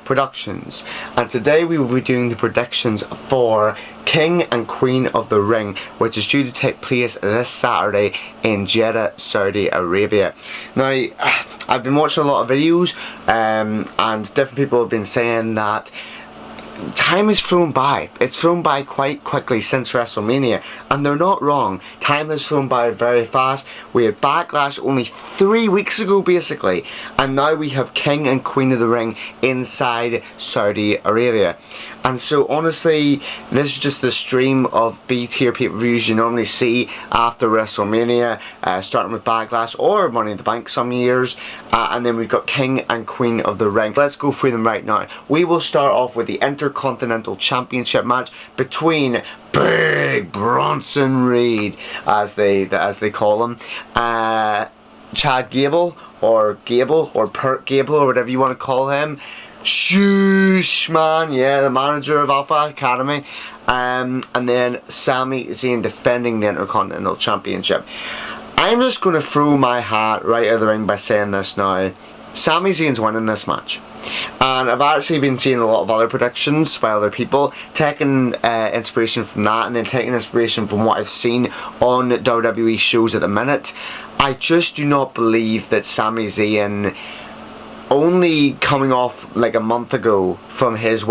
Productions, and today we will be doing the predictions for King and Queen of the Ring, which is due to take place this Saturday in Jeddah, Saudi Arabia. Now, I've been watching a lot of videos and different people have been saying that time has flown by. It's flown by quite quickly since WrestleMania, and they're not wrong. Time has flown by very fast. We had Backlash only 3 weeks ago basically, and now we have King and Queen of the Ring inside Saudi Arabia. And so honestly, this is just the stream of B-tier pay-per-views you normally see after WrestleMania, starting with Backlash or Money in the Bank some years, and then we've got King and Queen of the Ring. Let's go through them right now. We will start off with the Intercontinental Championship match between Big Bronson Reed, as they call him, Chad Gable or Perk Gable or whatever you want to call him. Shoosh man, yeah, the manager of Alpha Academy, and then Sami Zayn defending the Intercontinental Championship. I'm just going to throw my hat right out of the ring by saying this now. Sami Zayn's winning this match, and I've actually been seeing a lot of other predictions by other people, taking inspiration from that, and then taking inspiration from what I've seen on WWE shows at the minute. I just do not believe that Sami Zayn, only coming off like a month ago from his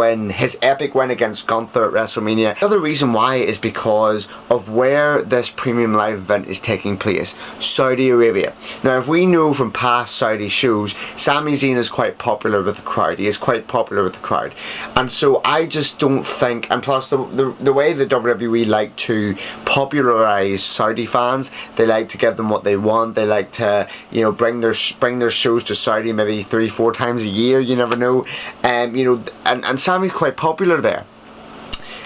epic win against Gunther at WrestleMania. The other reason why is because of where this premium live event is taking place, Saudi Arabia. Now, if we know from past Saudi shows, Sami Zayn is quite popular with the crowd. He is quite popular with the crowd, and so I just don't think. And plus, the way the WWE like to popularize Saudi fans, they like to give them what they want. They like to, you know, bring their shows to Saudi maybe 3-4 times a year, you never know, you know, and Sami's quite popular there.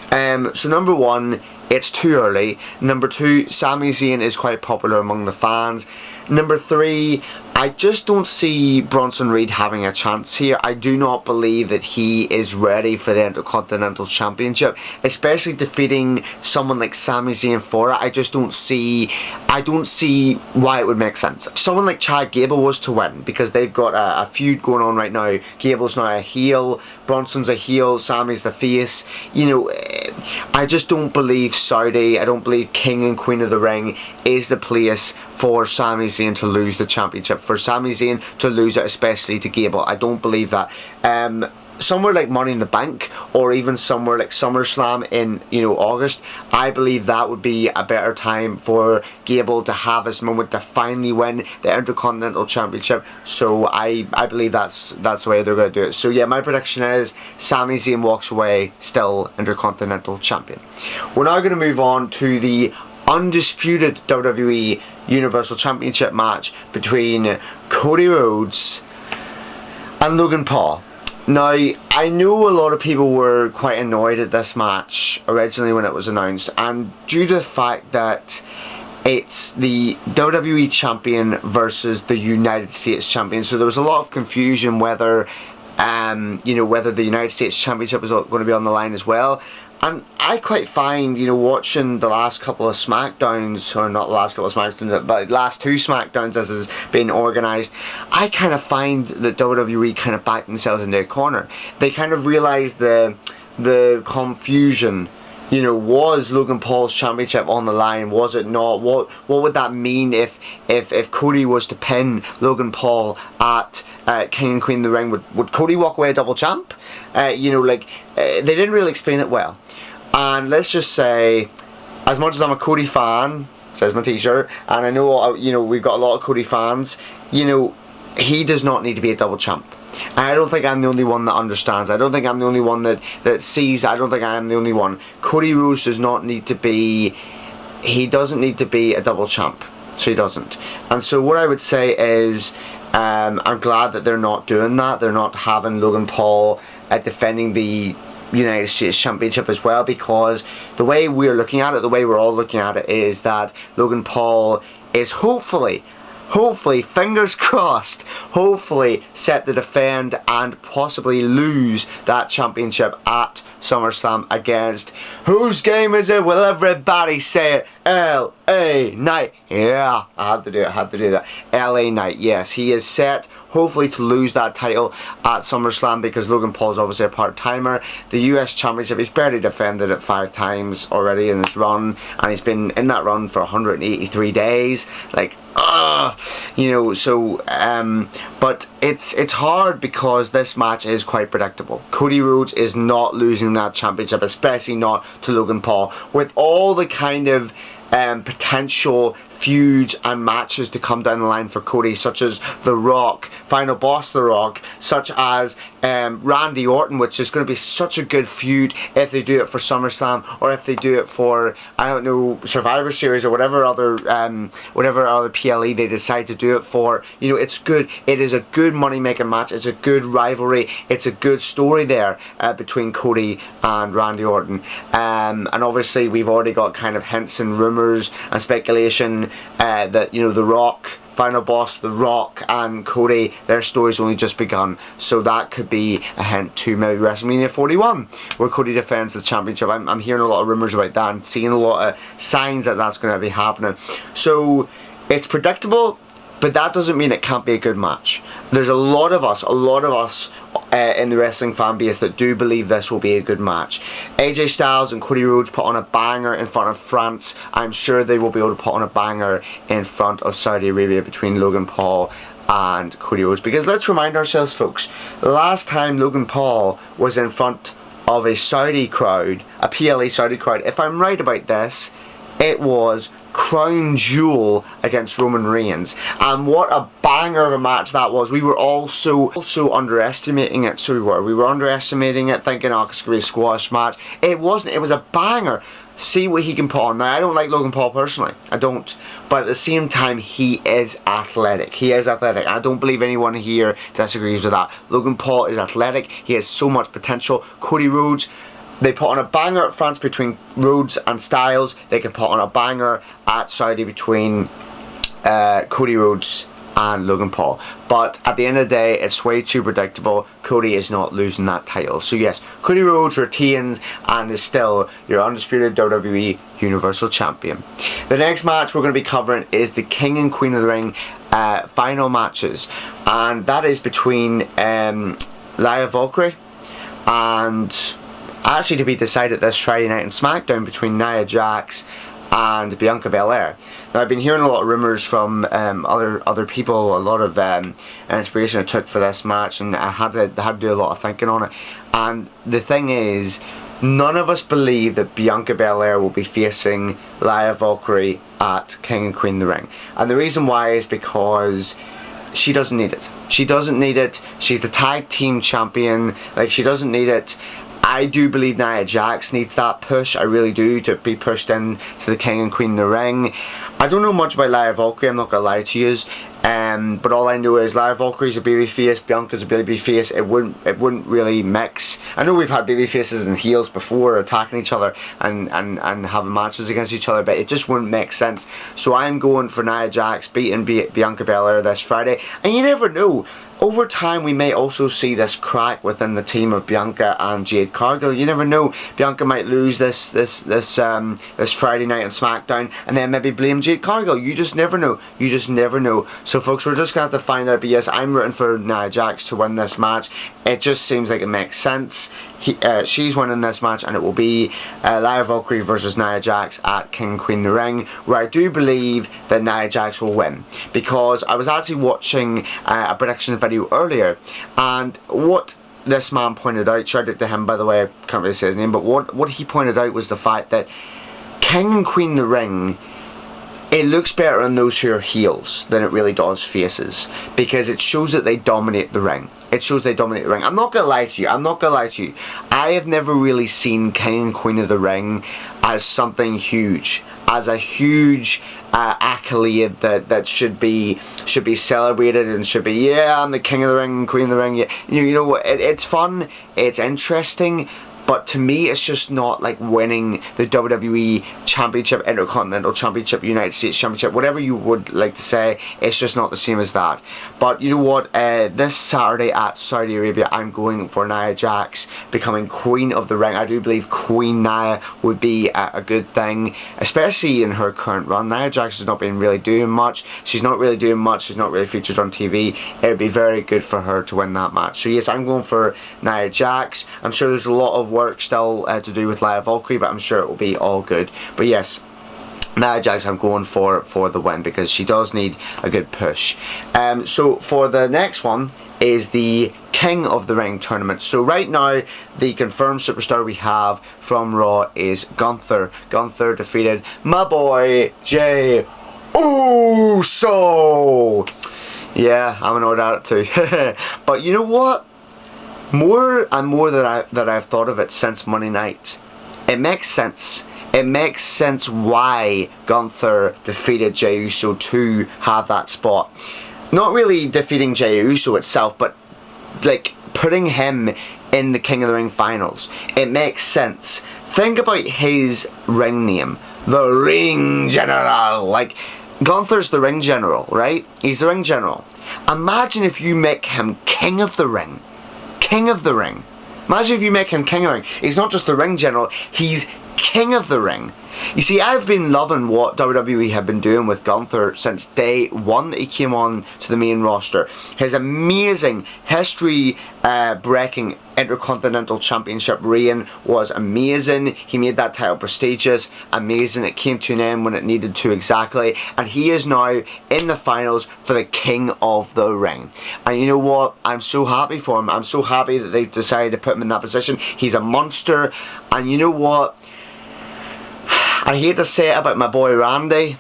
So number one, it's too early. Number two, Sami Zayn is quite popular among the fans. Number three, I just don't see Bronson Reed having a chance here. I do not believe that he is ready for the Intercontinental Championship, especially defeating someone like Sami Zayn for it. I don't see why it would make sense. Someone like Chad Gable was to win, because they've got a feud going on right now. Gable's now a heel, Bronson's a heel, Sami's the face. You know, I just don't believe Saudi, I don't believe King and Queen of the Ring is the place for Sami Zayn to lose the championship, for Sami Zayn to lose it, especially to Gable. I don't believe that. Somewhere like Money in the Bank, or even somewhere like SummerSlam in, you know, August, I believe that would be a better time for Gable to have his moment to finally win the Intercontinental Championship. So I believe that's the way they're going to do it. So yeah, my prediction is Sami Zayn walks away still Intercontinental Champion. We're now going to move on to the undisputed WWE Universal Championship match between Cody Rhodes and Logan Paul. Now, I know a lot of people were quite annoyed at this match originally when it was announced, and due to the fact that it's the WWE Champion versus the United States Champion, so there was a lot of confusion whether you know, whether the United States Championship was going to be on the line as well. And I quite find, you know, watching the last couple of SmackDowns, or not the last couple of SmackDowns, but the last two SmackDowns as has been organised, I kind of find that WWE kind of backed themselves into a corner. They kind of realised the confusion. You know, was Logan Paul's championship on the line? Was it not? What would that mean if Cody was to pin Logan Paul at King and Queen of the Ring? Would Cody walk away a double champ? You know, like, they didn't really explain it well. And let's just say, as much as I'm a Cody fan, says my t-shirt, and I know, you know, we've got a lot of Cody fans, you know, he does not need to be a double champ. And I don't think I'm the only one that understands. I don't think I'm the only one that sees. I don't think I am the only one. Cody Rhodes does not need to be, he doesn't need to be a double champ. So he doesn't. And so what I would say is, I'm glad that they're not doing that. They're not having Logan Paul defending the United States Championship as well, because the way we're looking at it, the way we're all looking at it, is that Logan Paul is hopefully, fingers crossed, hopefully set to defend and possibly lose that championship at SummerSlam against, whose game is it? Will everybody say it? LA Knight. Yeah, I had to do that. LA Knight, yes, he is set hopefully to lose that title at SummerSlam, because Logan Paul's obviously a part-timer. The US Championship, he's barely defended it 5 times already in his run, and he's been in that run for 183 days. Like, you know, so but it's hard because this match is quite predictable. Cody Rhodes is not losing that championship, especially not to Logan Paul, with all the kind of potential feuds and matches to come down the line for Cody, such as The Rock, Final Boss The Rock, such as Randy Orton, which is going to be such a good feud if they do it for SummerSlam, or if they do it for, I don't know, Survivor Series, or whatever other PLE they decide to do it for. You know, it's good. It is a good money making match. It's a good rivalry. It's a good story there between Cody and Randy Orton. And obviously we've already got kind of hints and rumours and speculation that, you know, The Rock, Final Boss, The Rock and Cody, their story's only just begun. So that could be a hint to maybe WrestleMania 41, where Cody defends the championship. I'm hearing a lot of rumours about that and seeing a lot of signs that that's going to be happening. So it's predictable, but that doesn't mean it can't be a good match. There's a lot of us in the wrestling fan base that do believe this will be a good match. AJ Styles and Cody Rhodes put on a banger in front of France. I'm sure they will be able to put on a banger in front of Saudi Arabia between Logan Paul and Cody Rhodes. Because let's remind ourselves, folks, the last time Logan Paul was in front of a Saudi crowd, a PLE Saudi crowd, if I'm right about this, it was Crown Jewel against Roman Reigns, and what a banger of a match that was. We were also underestimating it. So we were underestimating it, thinking, oh, it's gonna be a squash match. It wasn't. It was a banger. See what he can put on. Now, I don't like Logan Paul personally, I don't, but at the same time, he is athletic. He is athletic. I don't believe anyone here disagrees with that. Logan Paul is athletic. He has so much potential. Cody Rhodes, they put on a banger at France between Rhodes and Styles. They can put on a banger at Saudi between Cody Rhodes and Logan Paul. But at the end of the day, it's way too predictable. Cody is not losing that title. So yes, Cody Rhodes retains and is still your undisputed WWE Universal Champion. The next match we're going to be covering is the King and Queen of the Ring final matches. And that is between Nia Valkyrie and, actually to be decided this Friday night on SmackDown, between Nia Jax and Bianca Belair. Now, I've been hearing a lot of rumours from other people, a lot of inspiration I took for this match, and I had to do a lot of thinking on it. And the thing is, none of us believe that Bianca Belair will be facing Nia Valkyrie at King and Queen of the Ring. And the reason why is because she doesn't need it. She doesn't need it. She's the tag team champion. Like, she doesn't need it. I do believe Nia Jax needs that push. I really do, to be pushed in to the King and Queen of the Ring. I don't know much about Nia Valkyrie, I'm not going to lie to you. But all I know is Nia Valkyrie's a babyface, Bianca's a babyface. It wouldn't really mix. I know we've had babyfaces and heels before attacking each other and having matches against each other, but it just wouldn't make sense. So I'm going for Nia Jax beating Bianca Belair this Friday. And you never know, over time we may also see this crack within the team of Bianca and Jade Cargill. You never know. Bianca might lose this Friday night on SmackDown and then maybe blame Jade Cargill. You just never know. You just never know. So folks, we're just going to have to find out. But yes, I'm rooting for Nia Jax to win this match. It just seems like it makes sense. She's winning this match, and it will be Nia Valkyrie versus Nia Jax at King and Queen of the Ring, where I do believe that Nia Jax will win, because I was actually watching a prediction video earlier, and what this man pointed out, shout out to him by the way, I can't really say his name, but what he pointed out was the fact that King and Queen of the Ring, it looks better on those who are heels than it really does faces, because it shows that they dominate the ring. It shows they dominate the ring. I'm not gonna lie to you. I have never really seen King and Queen of the Ring as something huge, as a huge accolade that should be celebrated and should be, yeah, I'm the King of the Ring, Queen of the Ring. Yeah, you know what? It's fun. It's interesting. But to me, it's just not like winning the WWE Championship, Intercontinental Championship, United States Championship, whatever you would like to say. It's just not the same as that. But you know what? This Saturday at Saudi Arabia, I'm going for Nia Jax becoming Queen of the Ring. I do believe Queen Nia would be a good thing, especially in her current run. Nia Jax has not been really doing much. She's not really doing much. She's not really featured on TV. It would be very good for her to win that match. So yes, I'm going for Nia Jax. I'm sure there's a lot of work still to do with Lia Valkyrie, but I'm sure it will be all good. But yes, Nia Jax I'm going for the win, because she does need a good push. So for the next one is the King of the Ring tournament. So right now the confirmed superstar we have from Raw is Gunther. Gunther defeated my boy Jey Uso. Yeah, I'm annoyed at it too. But you know what? More and more that I've thought of it since Monday night, it makes sense. It makes sense why Gunther defeated Jey Uso to have that spot. Not really defeating Jey Uso itself, but like putting him in the King of the Ring finals. It makes sense. Think about his ring name, the Ring General. Like, Gunther's the Ring General, right? He's the Ring General. Imagine if you make him King of the Ring. King of the Ring. Imagine if you make him King of the Ring. He's not just the Ring General, he's King of the Ring. You see, I've been loving what WWE have been doing with Gunther since day one that he came on to the main roster. His amazing history-breaking Intercontinental Championship reign was amazing. He made that title prestigious, amazing. It came to an end when it needed to, exactly. And he is now in the finals for the King of the Ring. And you know what? I'm so happy for him. I'm so happy that they decided to put him in that position. He's a monster. And you know what? I hate to say it about my boy Randy,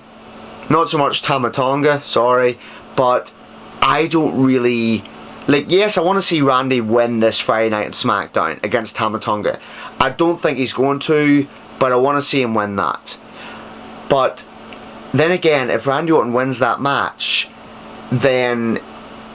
not so much Tama Tonga, sorry, but I don't really, like, yes, I want to see Randy win this Friday night at SmackDown against Tama Tonga. I don't think he's going to, but I want to see him win that. But then again, if Randy Orton wins that match, then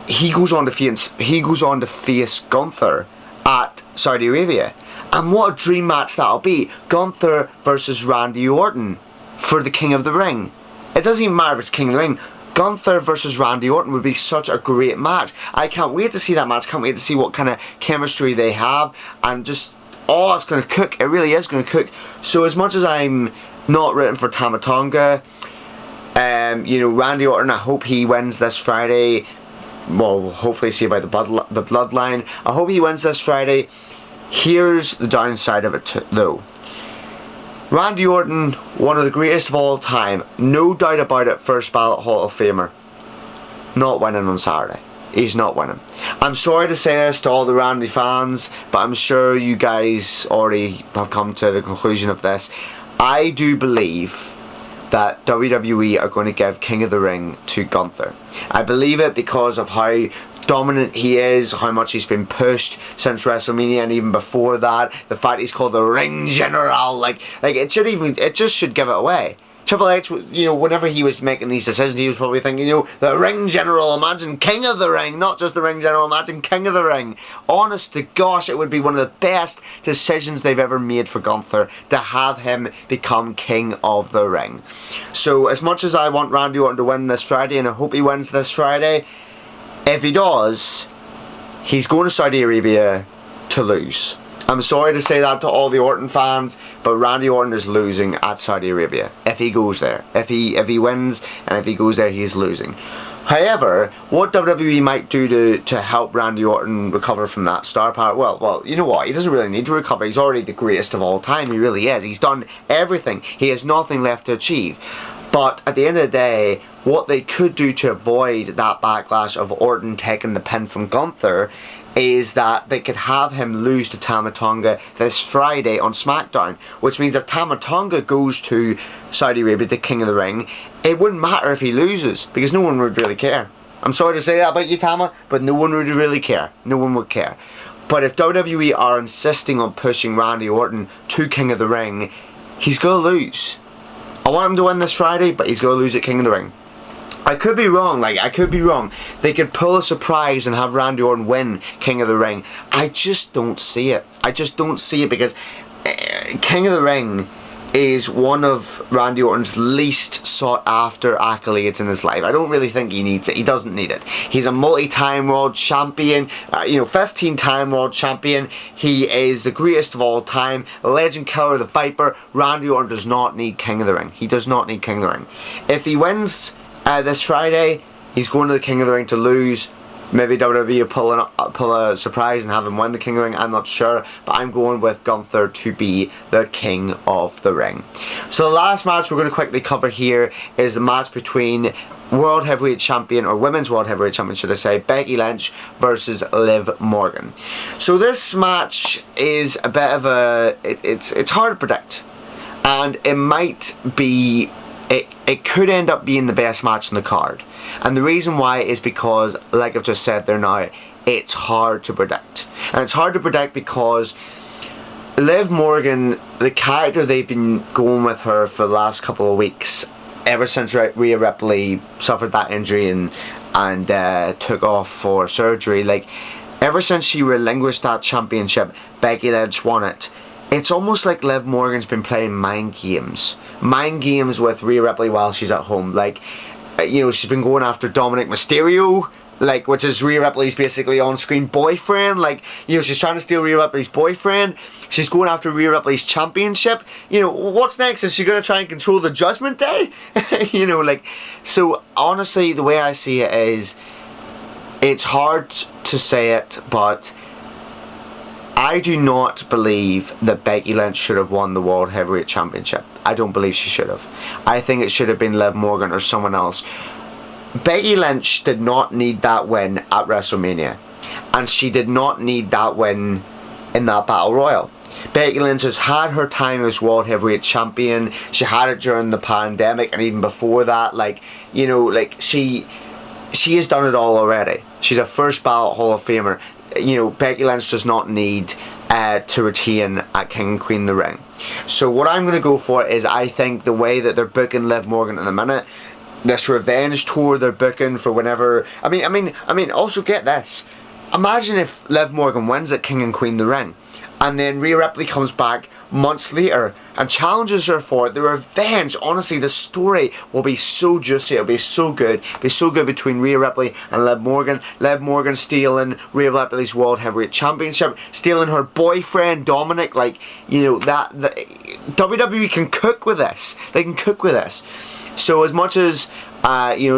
he goes on to face Gunther at Saudi Arabia. And what a dream match that'll be. Gunther versus Randy Orton for the King of the Ring. It doesn't even matter if it's King of the Ring. Gunther versus Randy Orton would be such a great match. I can't wait to see that match. Can't wait to see what kind of chemistry they have. And just, oh, it's going to cook. It really is going to cook. So as much as I'm not rooting for Tama Tonga, you know, Randy Orton, I hope he wins this Friday. Well, hopefully see by the bloodline. I hope he wins this Friday. Here's the downside of it though. Randy Orton, one of the greatest of all time, no doubt about it, first ballot Hall of Famer. Not winning on Saturday. He's not winning. I'm sorry to say this to all the Randy fans, but I'm sure you guys already have come to the conclusion of this. I do believe that WWE are going to give King of the Ring to Gunther. I believe it because of how dominant he is, how much he's been pushed since WrestleMania, and even before that, the fact he's called the Ring General, like it just should give it away. Triple H, you know, whenever he was making these decisions, he was probably thinking, you know, the Ring General, imagine King of the Ring, not just the Ring General, imagine King of the Ring. Honest to gosh, it would be one of the best decisions they've ever made for Gunther, to have him become King of the Ring. So, as much as I want Randy Orton to win this Friday, and I hope he wins this Friday, if he does, he's going to Saudi Arabia to lose. I'm sorry to say that to all the Orton fans, but Randy Orton is losing at Saudi Arabia if he goes there. If he wins and if he goes there, he's losing. However, what WWE might do to help Randy Orton recover from that star power, well, you know what? He doesn't really need to recover. He's already the greatest of all time. He really is. He's done everything. He has nothing left to achieve. But at the end of the day, what they could do to avoid that backlash of Orton taking the pin from Gunther is that they could have him lose to Tama Tonga this Friday on SmackDown, which means if Tama Tonga goes to Saudi Arabia, the King of the Ring, it wouldn't matter if he loses, because no one would really care. I'm sorry to say that about you, Tama, but no one would really care. No one would care. But if WWE are insisting on pushing Randy Orton to King of the Ring, he's going to lose. I want him to win this Friday, but he's going to lose at King of the Ring. I could be wrong, I could be wrong. They could pull a surprise and have Randy Orton win King of the Ring. I just don't see it. I just don't see it, because King of the Ring is one of Randy Orton's least sought after accolades in his life. I don't really think he needs it. He doesn't need it. He's a multi-time world champion, 15-time world champion. He is the greatest of all time, legend killer, the Viper. Randy Orton does not need King of the Ring. He does not need King of the Ring. If he wins this Friday, he's going to the King of the Ring to lose. Maybe WWE will pull a surprise and have him win the King of the Ring, I'm not sure. But I'm going with Gunther to be the King of the Ring. So the last match we're going to quickly cover here is the match between World Heavyweight Champion, or Women's World Heavyweight Champion should I say, Becky Lynch versus Liv Morgan. So this match is a bit of a... It's hard to predict. And it might be... It could end up being the best match on the card. And the reason why is because, like I've just said there now, it's hard to predict. And it's hard to predict because Liv Morgan, the character they've been going with her for the last couple of weeks, ever since Rhea Ripley suffered that injury and took off for surgery, like, ever since she relinquished that championship, Becky Lynch won it. It's almost like Liv Morgan's been playing mind games. Mind games with Rhea Ripley while she's at home. Like, she's been going after Dominic Mysterio, like, which is Rhea Ripley's basically on-screen boyfriend. Like, she's trying to steal Rhea Ripley's boyfriend. She's going after Rhea Ripley's championship. What's next? Is she going to try and control the Judgment Day? So honestly, the way I see it is, it's hard to say it, but I do not believe that Becky Lynch should have won the World Heavyweight Championship. I don't believe she should have. I think it should have been Liv Morgan or someone else. Becky Lynch did not need that win at WrestleMania. And she did not need that win in that Battle Royal. Becky Lynch has had her time as World Heavyweight Champion. She had it during the pandemic and even before that. She has done it all already. She's a first ballot Hall of Famer. Becky Lynch does not need to retain at King and Queen of the Ring. So what I'm going to go for is, I think the way that they're booking Liv Morgan at the minute, this revenge tour they're booking for whenever... I mean, also get this. Imagine if Liv Morgan wins at King and Queen of the Ring, and then Rhea Ripley comes back months later and challenges her for it. The revenge, honestly, the story will be so juicy. It'll be so good. It'll be so good between Rhea Ripley and Liv Morgan. Liv Morgan stealing Rhea Ripley's World Heavyweight Championship, stealing her boyfriend Dominic. WWE can cook with this. They can cook with this. So as much as Becky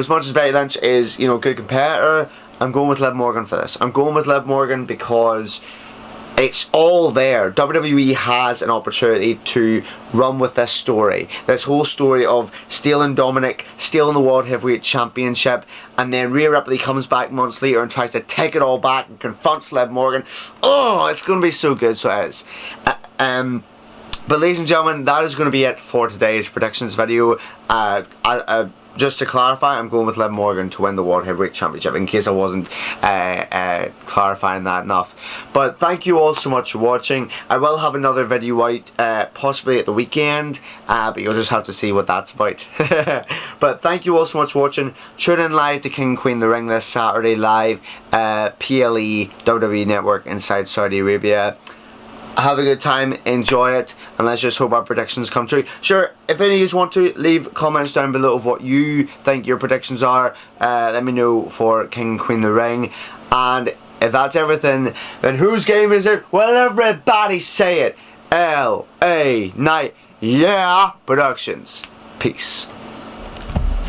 Lynch is a good competitor, I'm going with Liv Morgan for this. I'm going with Liv Morgan because it's all there. WWE has an opportunity to run with this story. This whole story of stealing Dominic, stealing the World Heavyweight Championship, and then Rhea Ripley comes back months later and tries to take it all back and confronts Liv Morgan. Oh, it's going to be so good, so it is. But ladies and gentlemen, that is going to be it for today's predictions video. Just to clarify, I'm going with Liv Morgan to win the World Heavyweight Championship, in case I wasn't clarifying that enough. But thank you all so much for watching. I will have another video out, possibly at the weekend, but you'll just have to see what that's about. But thank you all so much for watching. Tune in live to King and Queen of the Ring this Saturday, live, PLE, WWE Network inside Saudi Arabia. Have a good time, enjoy it, and let's just hope our predictions come true. Sure, if any of you want to, leave comments down below of what you think your predictions are. Let me know for King and Queen of the Ring. And if that's everything, then whose game is it? Well, everybody say it. L.A. Night. Yeah, Productions. Peace.